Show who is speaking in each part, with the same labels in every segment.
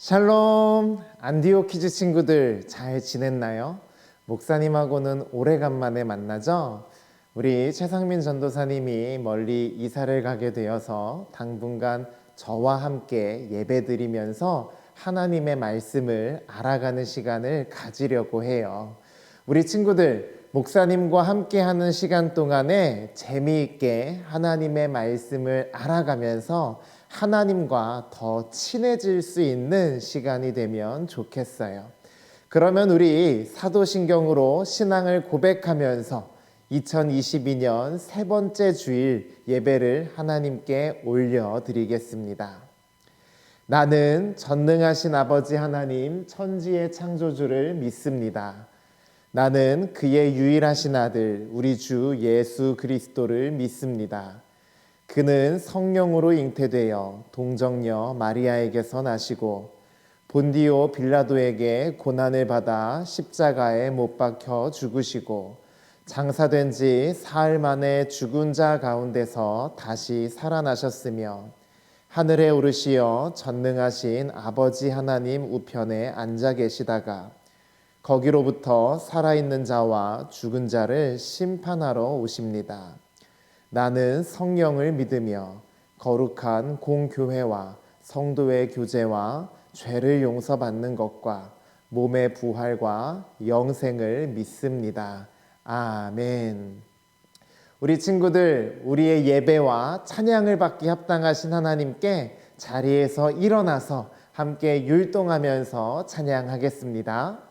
Speaker 1: 샬롬! 안디오키즈 친구들 잘 지냈나요? 목사님하고는 오래간만에 만나죠? 우리 최상민 전도사님이 멀리 이사를 가게 되어서 당분간 저와 함께 예배드리면서 하나님의 말씀을 알아가는 시간을 가지려고 해요. 우리 친구들, 목사님과 함께하는 시간 동안에 재미있게 하나님의 말씀을 알아가면서 하나님과 더 친해질 수 있는 시간이 되면 좋겠어요. 그러면 우리 사도신경으로 신앙을 고백하면서 2022년 세 번째 주일 예배를 하나님께 올려드리겠습니다. 나는 전능하신 아버지 하나님 천지의 창조주를 믿습니다. 나는 그의 유일하신 아들 우리 주 예수 그리스도를 믿습니다. 그는 성령으로 잉태되어 동정녀 마리아에게서 나시고 본디오 빌라도에게 고난을 받아 십자가에 못 박혀 죽으시고 장사된 지 사흘 만에 죽은 자 가운데서 다시 살아나셨으며 하늘에 오르시어 전능하신 아버지 하나님 우편에 앉아 계시다가 거기로부터 살아있는 자와 죽은 자를 심판하러 오십니다. 나는 성령을 믿으며 거룩한 공교회와 성도의 교제와 죄를 용서받는 것과 몸의 부활과 영생을 믿습니다. 아멘. 우리 친구들, 우리의 예배와 찬양을 받기 합당하신 하나님께 자리에서 일어나서 함께 율동하면서 찬양하겠습니다.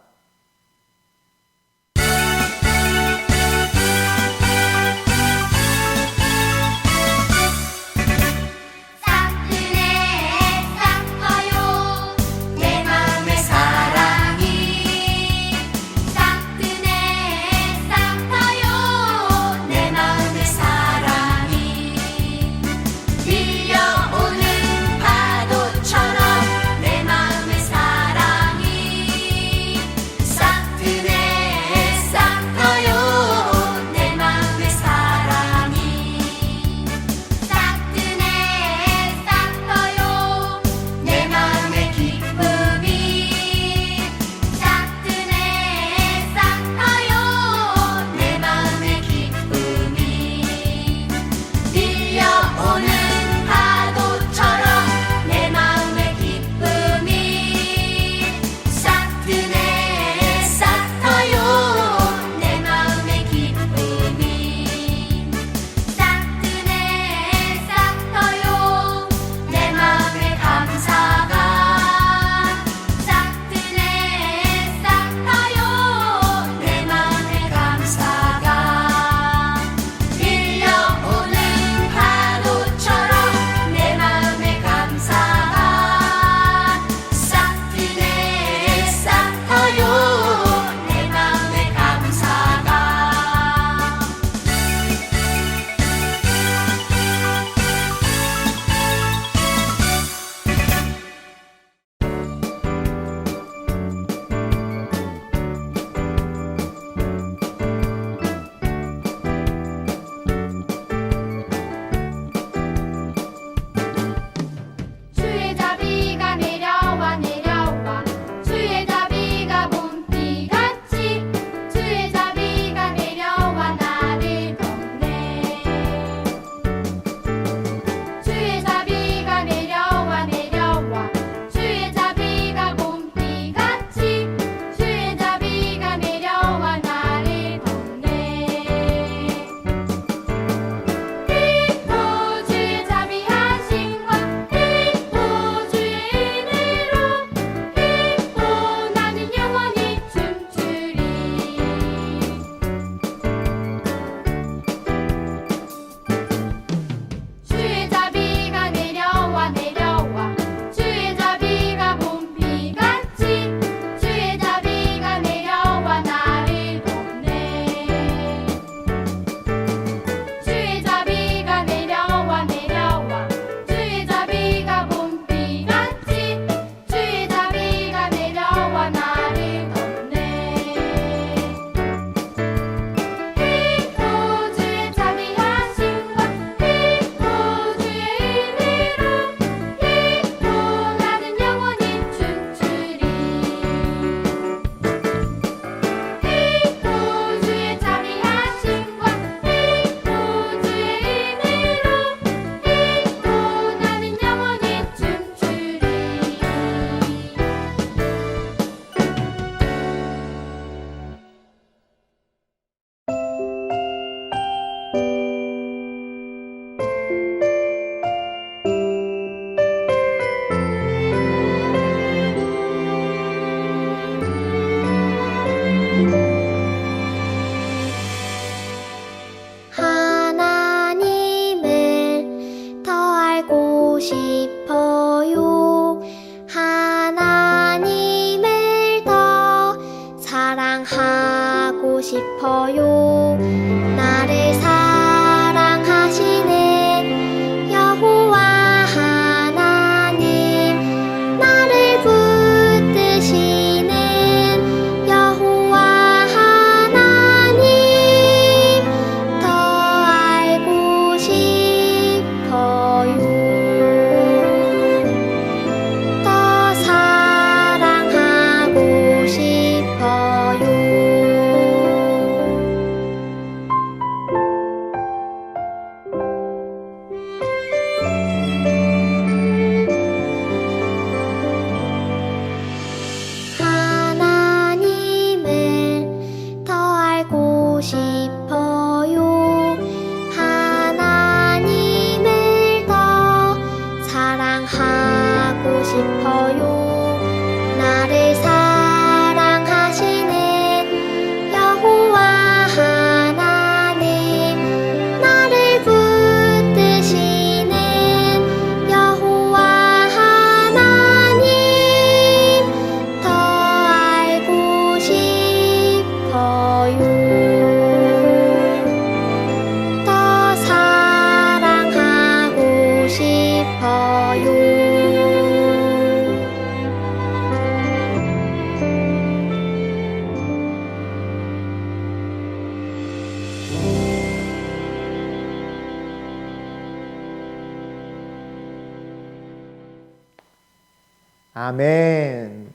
Speaker 1: 아멘.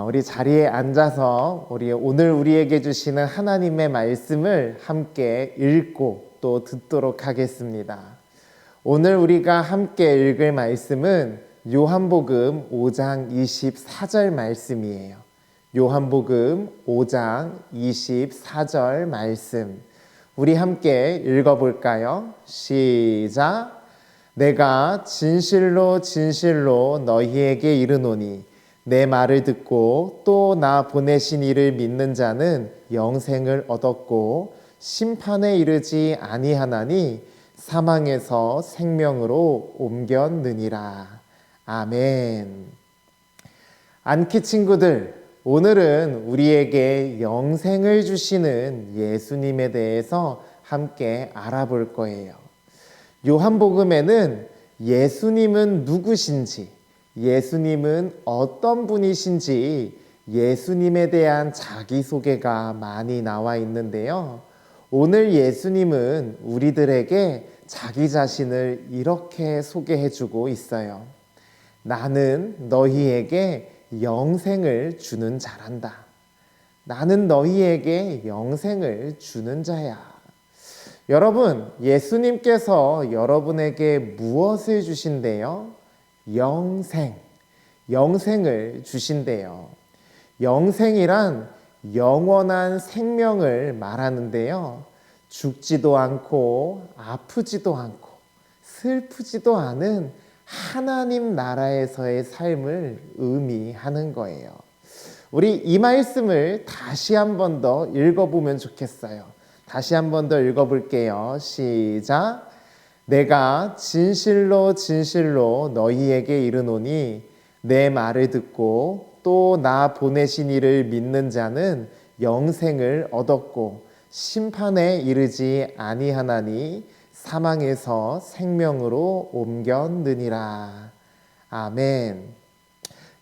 Speaker 1: 우리 자리에 앉아서 오늘 우리에게 주시는 하나님의 말씀을 함께 읽고 또 듣도록 하겠습니다. 오늘 우리가 함께 읽을 말씀은 요한복음 5장 24절 말씀이에요. 요한복음 5장 24절 말씀. 우리 함께 읽어볼까요? 시작. 내가 진실로 진실로 너희에게 이르노니 내 말을 듣고 또 나 보내신 이를 믿는 자는 영생을 얻었고 심판에 이르지 아니하나니 사망에서 생명으로 옮겼느니라. 아멘. 안키 친구들, 오늘은 우리에게 영생을 주시는 예수님에 대해서 함께 알아볼 거예요. 요한복음에는 예수님은 누구신지, 예수님은 어떤 분이신지 예수님에 대한 자기소개가 많이 나와 있는데요. 오늘 예수님은 우리들에게 자기 자신을 이렇게 소개해주고 있어요. 나는 너희에게 영생을 주는 자란다. 나는 너희에게 영생을 주는 자야. 여러분, 예수님께서 여러분에게 무엇을 주신대요? 영생을 주신대요. 영생이란 영원한 생명을 말하는데요. 죽지도 않고 아프지도 않고 슬프지도 않은 하나님 나라에서의 삶을 의미하는 거예요. 우리 이 말씀을 다시 한 번 더 읽어보면 좋겠어요. 다시 한 번 더 읽어볼게요. 시작. 내가 진실로 진실로 너희에게 이르노니 내 말을 듣고 또 나 보내신 이를 믿는 자는 영생을 얻었고 심판에 이르지 아니하나니 사망에서 생명으로 옮겼느니라. 아멘.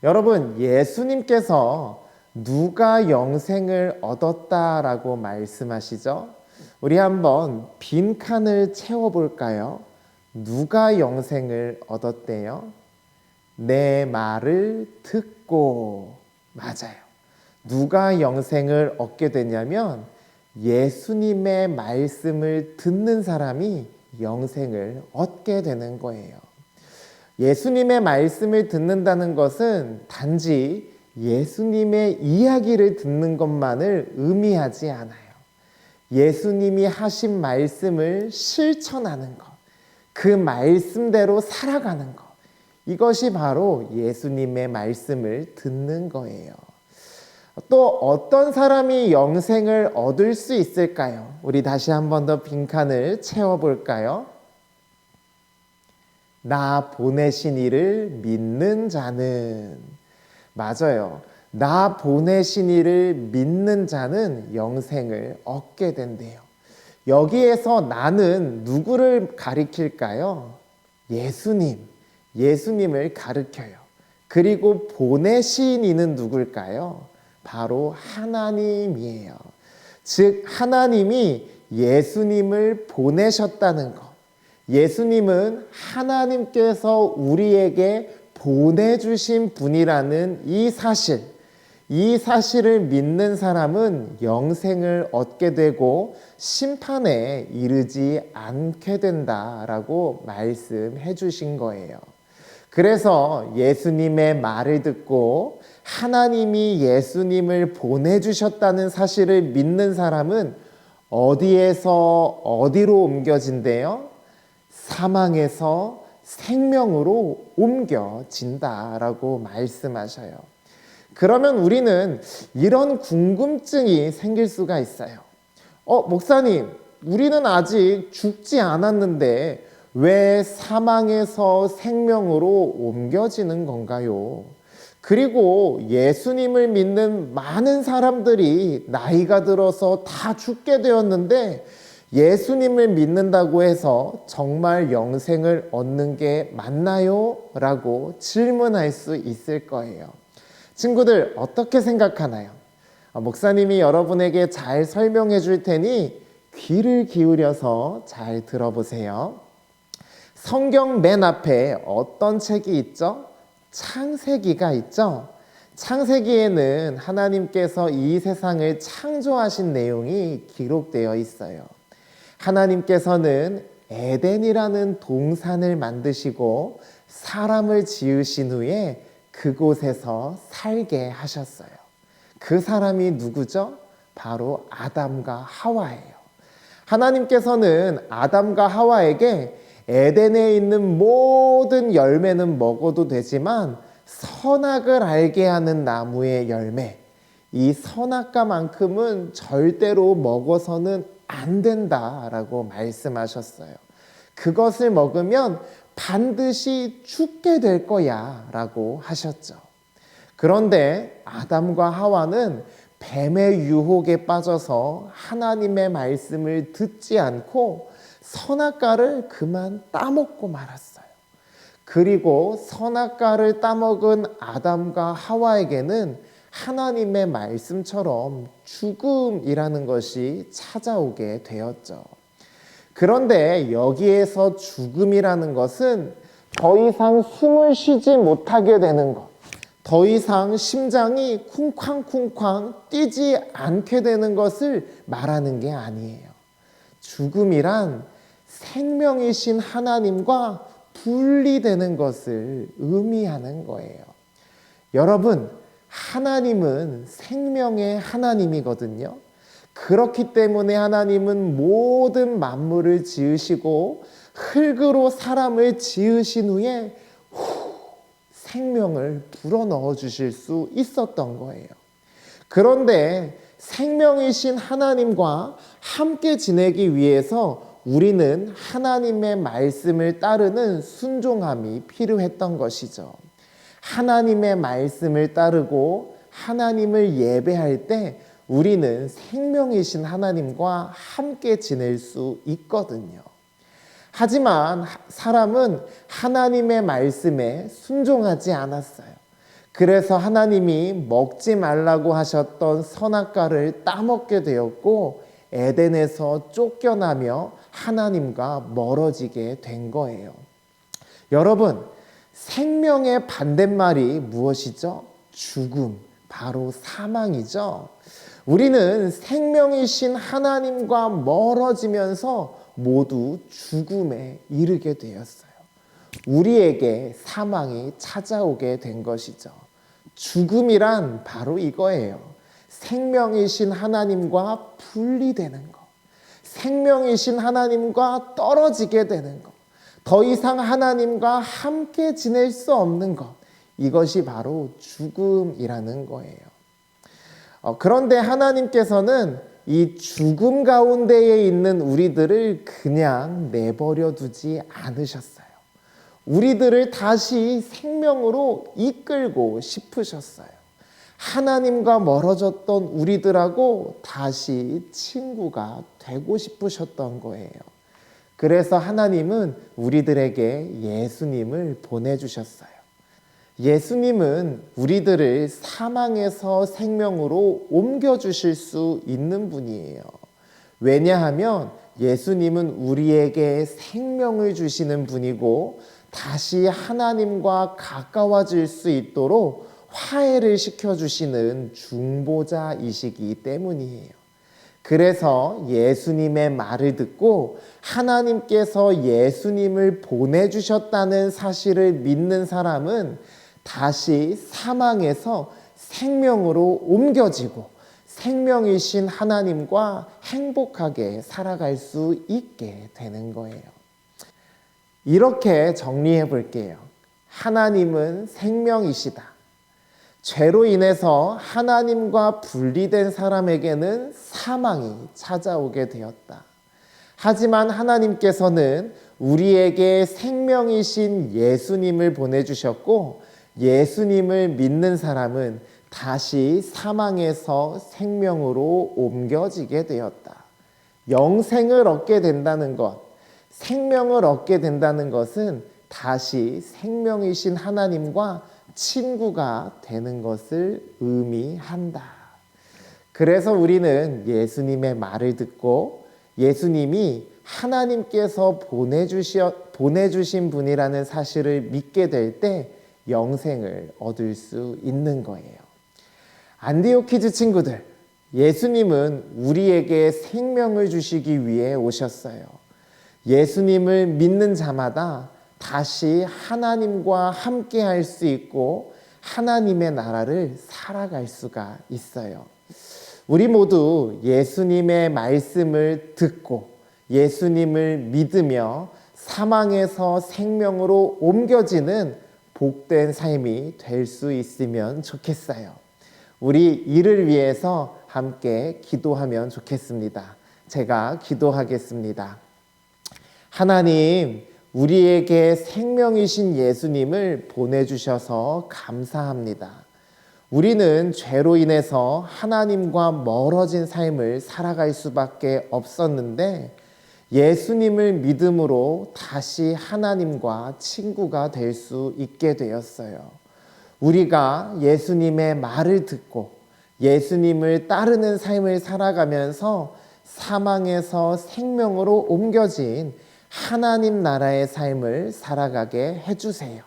Speaker 1: 여러분, 예수님께서 누가 영생을 얻었다라고 말씀하시죠? 우리 한번 빈칸을 채워볼까요? 누가 영생을 얻었대요? 내 말을 듣고. 맞아요. 누가 영생을 얻게 되냐면 예수님의 말씀을 듣는 사람이 영생을 얻게 되는 거예요. 예수님의 말씀을 듣는다는 것은 단지 예수님의 이야기를 듣는 것만을 의미하지 않아요. 예수님이 하신 말씀을 실천하는 것, 그 말씀대로 살아가는 것, 이것이 바로 예수님의 말씀을 듣는 거예요. 또 어떤 사람이 영생을 얻을 수 있을까요? 우리 다시 한 번 더 빈칸을 채워볼까요? 나 보내신 이를 믿는 자는. 맞아요. 나 보내신 이를 믿는 자는 영생을 얻게 된대요. 여기에서 나는 누구를 가리킬까요? 예수님을 가리켜요. 그리고 보내신 이는 누굴까요? 바로 하나님이에요. 즉 하나님이 예수님을 보내셨다는 것. 예수님은 하나님께서 우리에게 보내주신 분이라는 이 사실을 믿는 사람은 영생을 얻게 되고 심판에 이르지 않게 된다라고 말씀해 주신 거예요. 그래서 예수님의 말을 듣고 하나님이 예수님을 보내주셨다는 사실을 믿는 사람은 어디에서 어디로 옮겨진대요? 사망에서 생명으로 옮겨진다라고 말씀하셔요. 그러면 우리는 이런 궁금증이 생길 수가 있어요. 목사님, 우리는 아직 죽지 않았는데 왜 사망에서 생명으로 옮겨지는 건가요? 그리고 예수님을 믿는 많은 사람들이 나이가 들어서 다 죽게 되었는데 예수님을 믿는다고 해서 정말 영생을 얻는 게 맞나요? 라고 질문할 수 있을 거예요. 친구들, 어떻게 생각하나요? 목사님이 여러분에게 잘 설명해 줄 테니 귀를 기울여서 잘 들어보세요. 성경 맨 앞에 어떤 책이 있죠? 창세기가 있죠. 창세기에는 하나님께서 이 세상을 창조하신 내용이 기록되어 있어요. 하나님께서는 에덴이라는 동산을 만드시고 사람을 지으신 후에 그곳에서 살게 하셨어요. 그 사람이 누구죠? 바로 아담과 하와예요. 하나님께서는 아담과 하와에게 에덴에 있는 모든 열매는 먹어도 되지만 선악을 알게 하는 나무의 열매, 이 선악과만큼은 절대로 먹어서는 안 된다라고 말씀하셨어요. 그것을 먹으면 반드시 죽게 될 거야 라고 하셨죠. 그런데 아담과 하와는 뱀의 유혹에 빠져서 하나님의 말씀을 듣지 않고 선악과를 그만 따먹고 말았어요. 그리고 선악과를 따먹은 아담과 하와에게는 하나님의 말씀처럼 죽음이라는 것이 찾아오게 되었죠. 그런데 여기에서 죽음이라는 것은 더 이상 숨을 쉬지 못하게 되는 것, 더 이상 심장이 쿵쾅쿵쾅 뛰지 않게 되는 것을 말하는 게 아니에요. 죽음이란 생명이신 하나님과 분리되는 것을 의미하는 거예요. 여러분, 하나님은 생명의 하나님이거든요. 그렇기 때문에 하나님은 모든 만물을 지으시고 흙으로 사람을 지으신 후에 생명을 불어넣어 주실 수 있었던 거예요. 그런데 생명이신 하나님과 함께 지내기 위해서 우리는 하나님의 말씀을 따르는 순종함이 필요했던 것이죠. 하나님의 말씀을 따르고 하나님을 예배할 때 우리는 생명이신 하나님과 함께 지낼 수 있거든요. 하지만 사람은 하나님의 말씀에 순종하지 않았어요. 그래서 하나님이 먹지 말라고 하셨던 선악과를 따먹게 되었고 에덴에서 쫓겨나며 하나님과 멀어지게 된 거예요. 여러분, 생명의 반대말이 무엇이죠? 죽음, 바로 사망이죠. 우리는 생명이신 하나님과 멀어지면서 모두 죽음에 이르게 되었어요. 우리에게 사망이 찾아오게 된 것이죠. 죽음이란 바로 이거예요. 생명이신 하나님과 분리되는 것, 생명이신 하나님과 떨어지게 되는 것, 더 이상 하나님과 함께 지낼 수 없는 것, 이것이 바로 죽음이라는 거예요. 그런데 하나님께서는 이 죽음 가운데에 있는 우리들을 그냥 내버려 두지 않으셨어요. 우리들을 다시 생명으로 이끌고 싶으셨어요. 하나님과 멀어졌던 우리들하고 다시 친구가 되고 싶으셨던 거예요. 그래서 하나님은 우리들에게 예수님을 보내주셨어요. 예수님은 우리들을 사망에서 생명으로 옮겨주실 수 있는 분이에요. 왜냐하면 예수님은 우리에게 생명을 주시는 분이고 다시 하나님과 가까워질 수 있도록 화해를 시켜주시는 중보자이시기 때문이에요. 그래서 예수님의 말을 듣고 하나님께서 예수님을 보내주셨다는 사실을 믿는 사람은 다시 사망에서 생명으로 옮겨지고 생명이신 하나님과 행복하게 살아갈 수 있게 되는 거예요. 이렇게 정리해 볼게요. 하나님은 생명이시다. 죄로 인해서 하나님과 분리된 사람에게는 사망이 찾아오게 되었다. 하지만 하나님께서는 우리에게 생명이신 예수님을 보내주셨고 예수님을 믿는 사람은 다시 사망에서 생명으로 옮겨지게 되었다. 영생을 얻게 된다는 것, 생명을 얻게 된다는 것은 다시 생명이신 하나님과 친구가 되는 것을 의미한다. 그래서 우리는 예수님의 말을 듣고 예수님이 하나님께서 보내주신 분이라는 사실을 믿게 될 때 영생을 얻을 수 있는 거예요. 안디오키즈 친구들, 예수님은 우리에게 생명을 주시기 위해 오셨어요. 예수님을 믿는 자마다 다시 하나님과 함께 할 수 있고 하나님의 나라를 살아갈 수가 있어요. 우리 모두 예수님의 말씀을 듣고 예수님을 믿으며 사망에서 생명으로 옮겨지는 복된 삶이 될 수 있으면 좋겠어요. 우리 이를 위해서 함께 기도하면 좋겠습니다. 제가 기도하겠습니다. 하나님, 우리에게 생명이신 예수님을 보내주셔서 감사합니다. 우리는 죄로 인해서 하나님과 멀어진 삶을 살아갈 수밖에 없었는데 예수님을 믿음으로 다시 하나님과 친구가 될 수 있게 되었어요. 우리가 예수님의 말을 듣고 예수님을 따르는 삶을 살아가면서 사망에서 생명으로 옮겨진 하나님 나라의 삶을 살아가게 해주세요.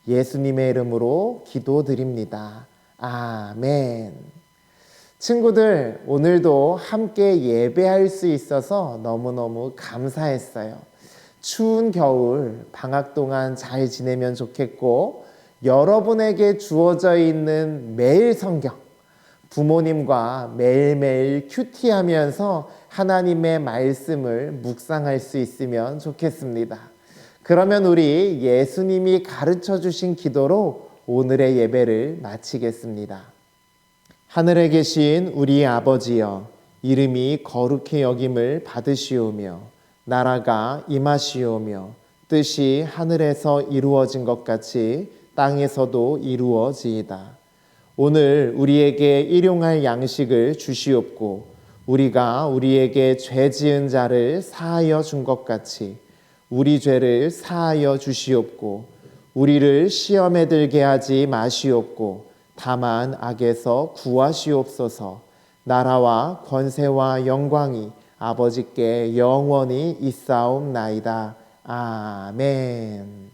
Speaker 1: 예수님의 이름으로 기도드립니다. 아멘. 친구들, 오늘도 함께 예배할 수 있어서 너무너무 감사했어요. 추운 겨울 방학 동안 잘 지내면 좋겠고, 여러분에게 주어져 있는 매일 성경, 부모님과 매일매일 큐티하면서 하나님의 말씀을 묵상할 수 있으면 좋겠습니다. 그러면 우리 예수님이 가르쳐 주신 기도로 오늘의 예배를 마치겠습니다. 하늘에 계신 우리 아버지여, 이름이 거룩히 여김을 받으시오며 나라가 임하시오며 뜻이 하늘에서 이루어진 것 같이 땅에서도 이루어지이다. 오늘 우리에게 일용할 양식을 주시옵고 우리가 우리에게 죄 지은 자를 사하여 준 것 같이 우리 죄를 사하여 주시옵고 우리를 시험에 들게 하지 마시옵고 다만 악에서 구하시옵소서. 나라와 권세와 영광이 아버지께 영원히 있사옵나이다. 아멘.